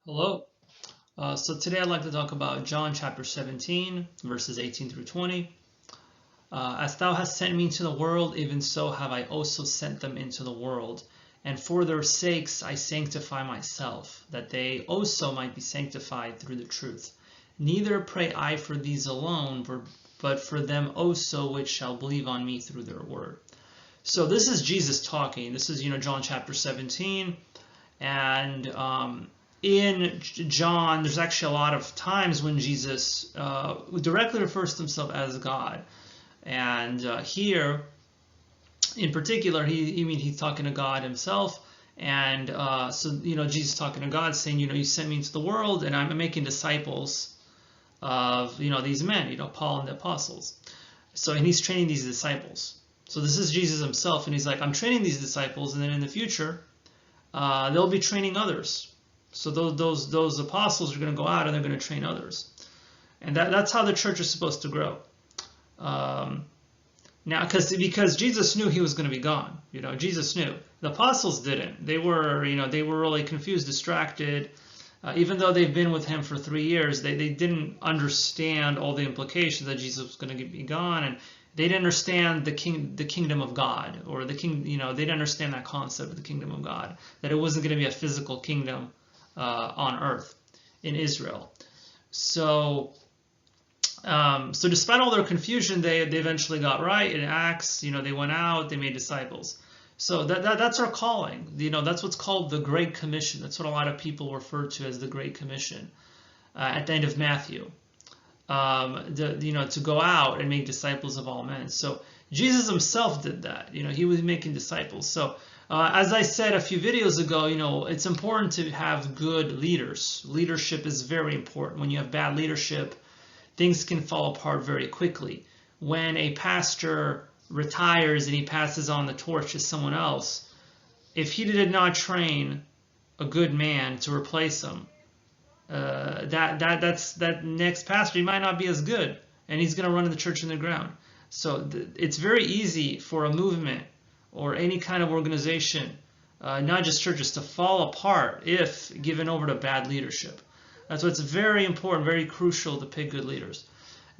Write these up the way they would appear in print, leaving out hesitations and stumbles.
Hello. So today I'd like to talk about John chapter 17, verses 18 through 20. As thou hast sent me into the world, even so have I also sent them into the world. And for their sakes I sanctify myself, that they also might be sanctified through the truth. Neither pray I for these alone, but for them also which shall believe on me through their word. So this is Jesus talking. This is, John chapter 17. And in John, there's actually a lot of times when Jesus directly refers to himself as God. And here, in particular, he's talking to God himself. And so, Jesus talking to God saying, you sent me into the world and I'm making disciples of, these men, Paul and the apostles. So, and he's training these disciples. So this is Jesus himself. And he's like, I'm training these disciples. And then in the future, they'll be training others. So those apostles are going to go out and they're going to train others. And that's how the church is supposed to grow. Now, because Jesus knew he was going to be gone. Jesus knew. The apostles didn't. They were really confused, distracted. Even though they've been with him for 3 years, they didn't understand all the implications that Jesus was going to be gone, and they didn't understand the kingdom of God, or the king. They didn't understand that concept of the kingdom of God, that it wasn't going to be a physical kingdom on earth in Israel. So despite all their confusion, they eventually got right. In Acts, they went out, they made disciples. So that's our calling. That's what's called the Great Commission. That's what a lot of people refer to as the Great Commission at the end of Matthew. To go out and make disciples of all men. So Jesus himself did that. He was making disciples. So as I said a few videos ago, it's important to have good leaders. Leadership is very important. When you have bad leadership, things can fall apart very quickly. When a pastor retires and he passes on the torch to someone else, if he did not train a good man to replace him, that next pastor, he might not be as good, and he's going to run the church in the ground. So it's very easy for a movement or any kind of organization, not just churches, to fall apart if given over to bad leadership. That's why it's very important, very crucial to pick good leaders.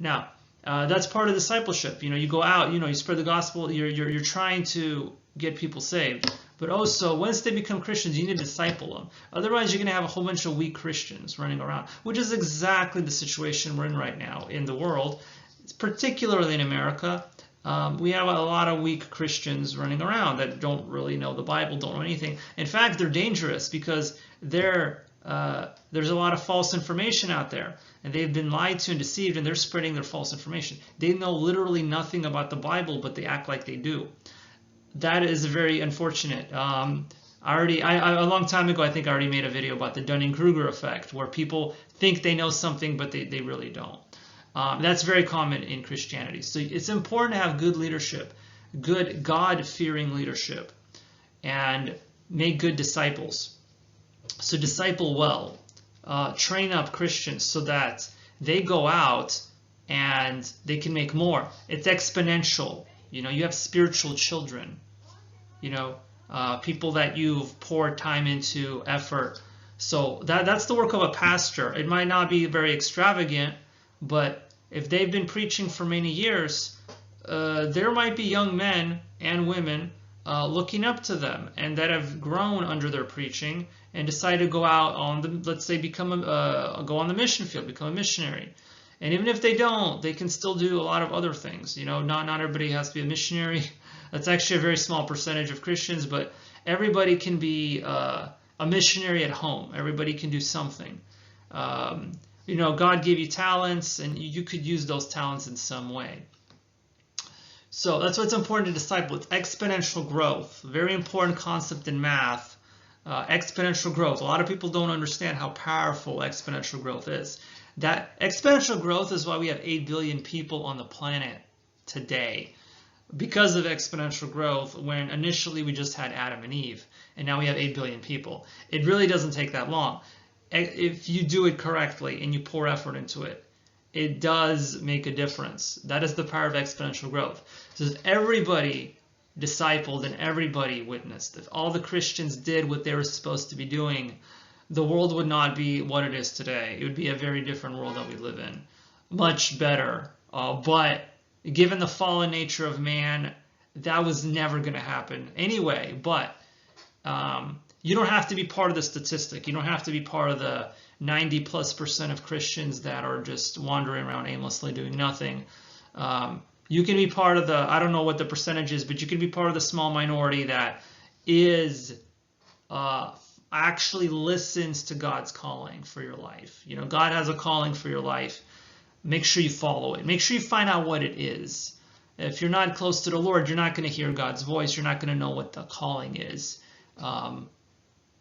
Now, that's part of discipleship. You go out, you spread the gospel. You're trying to get people saved. But also, once they become Christians, you need to disciple them. Otherwise, you're going to have a whole bunch of weak Christians running around, which is exactly the situation we're in right now in the world, particularly in America. We have a lot of weak Christians running around that don't really know the Bible, don't know anything. In fact, they're dangerous because there's a lot of false information out there, and they've been lied to and deceived, and they're spreading their false information. They know literally nothing about the Bible, but they act like they do. That is very unfortunate. A long time ago, I think I already made a video about the Dunning-Kruger effect, where people think they know something, but they really don't. That's very common in Christianity. So it's important to have good leadership, good God-fearing leadership, and make good disciples. So disciple well, train up Christians so that they go out and they can make more. It's exponential. You have spiritual children, people that you've poured time into, effort. So that's the work of a pastor. It might not be very extravagant, but if they've been preaching for many years, there might be young men and women looking up to them and that have grown under their preaching and decide to go out on let's say, go on the mission field, become a missionary. And even if they don't, they can still do a lot of other things. Not everybody has to be a missionary. That's actually a very small percentage of Christians, but everybody can be a missionary at home. Everybody can do something. God gave you talents, and you could use those talents in some way. So that's what's important to disciple. It's exponential growth. Very important concept in math. Exponential growth. A lot of people don't understand how powerful exponential growth is. That exponential growth is why we have 8 billion people on the planet today. Because of exponential growth, when initially we just had Adam and Eve, and now we have 8 billion people. It really doesn't take that long. If you do it correctly and you pour effort into it, it does make a difference. That is the power of exponential growth. So if everybody discipled and everybody witnessed, if all the Christians did what they were supposed to be doing, the world would not be what it is today. It would be a very different world that we live in. Much better. But given the fallen nature of man, that was never going to happen anyway. But you don't have to be part of the statistic. You don't have to be part of the 90+% of Christians that are just wandering around aimlessly doing nothing. You can be part of the, I don't know what the percentage is, but you can be part of the small minority that is actually listens to God's calling for your life. You know, God has a calling for your life. Make sure you follow it. Make sure you find out what it is. If you're not close to the Lord, you're not going to hear God's voice. You're not going to know what the calling is.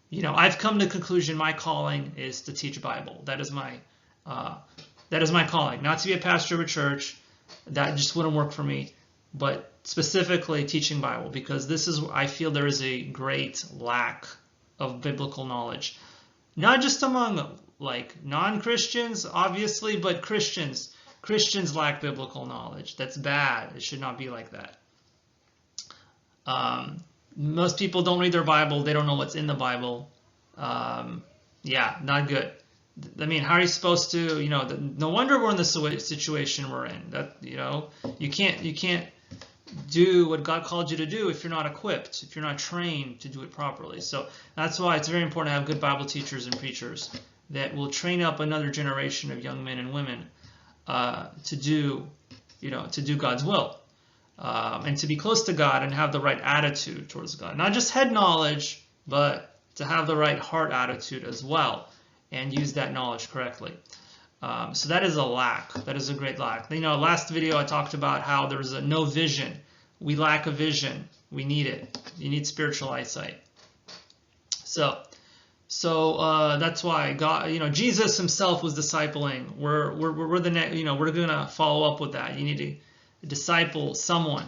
You know, I've come to the conclusion my calling is to teach Bible. That is my calling. Not to be a pastor of a church. That just wouldn't work for me. But specifically teaching Bible, because this is, I feel there is a great lack of biblical knowledge. Not just among like non-Christians, obviously, but Christians. Christians lack biblical knowledge. That's bad. It should not be like that. Most people don't read their Bible. They don't know what's in the Bible. Yeah, not good. I mean, how are you supposed to, you know, no wonder we're in the situation we're in. That, you know, you can't do what God called you to do if you're not equipped, if you're not trained to do it properly. So that's why it's very important to have good Bible teachers and preachers that will train up another generation of young men and women to do God's will. And to be close to God and have the right attitude towards God. Not just head knowledge, but to have the right heart attitude as well and use that knowledge correctly. So that is a lack. That is a great lack. You know, last video I talked about how there's no vision. We lack a vision. We need it. You need spiritual eyesight. So that's why God, you know, Jesus himself was discipling. We're the next, you know, we're gonna follow up with that. You need to disciple someone,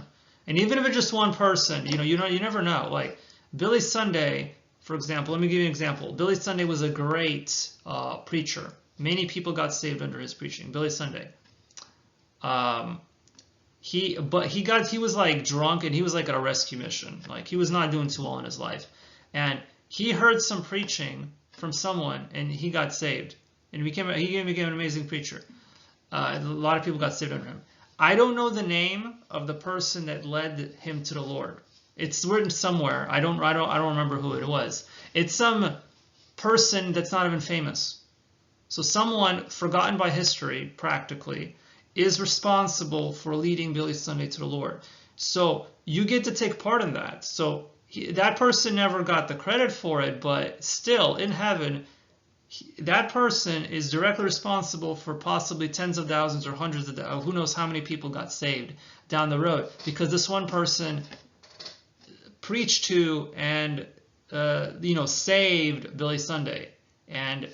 and even if it's just one person, you never know. Like Billy Sunday, for example. Let me give you an example. Billy Sunday was a great preacher. Many people got saved under his preaching. Billy Sunday. He was like drunk, and he was like at a rescue mission. Like he was not doing too well in his life, and he heard some preaching from someone, and he got saved, and he became an amazing preacher. A lot of people got saved under him. I don't know the name of the person that led him to the Lord. It's written somewhere. I don't remember who it was. It's some person that's not even famous. So someone forgotten by history, practically, is responsible for leading Billy Sunday to the Lord. So you get to take part in that. So that person never got the credit for it, but still, in heaven, that person is directly responsible for possibly tens of thousands or hundreds of thousands, who knows how many people got saved down the road, because this one person preached to and saved Billy Sunday. And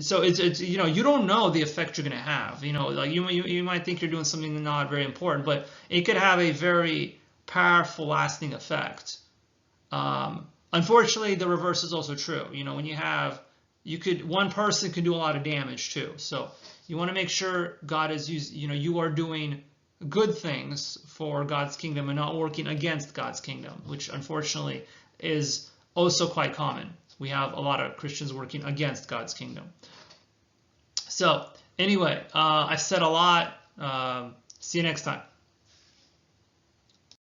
so it's you don't know the effect you're going to have. Like you might think you're doing something not very important, but it could have a very powerful, lasting effect. Unfortunately, the reverse is also true. When one person can do a lot of damage too. So you want to make sure God is you are doing good things for God's kingdom and not working against God's kingdom, which unfortunately is also quite common. We have a lot of Christians working against God's kingdom. So anyway, I've said a lot. See you next time.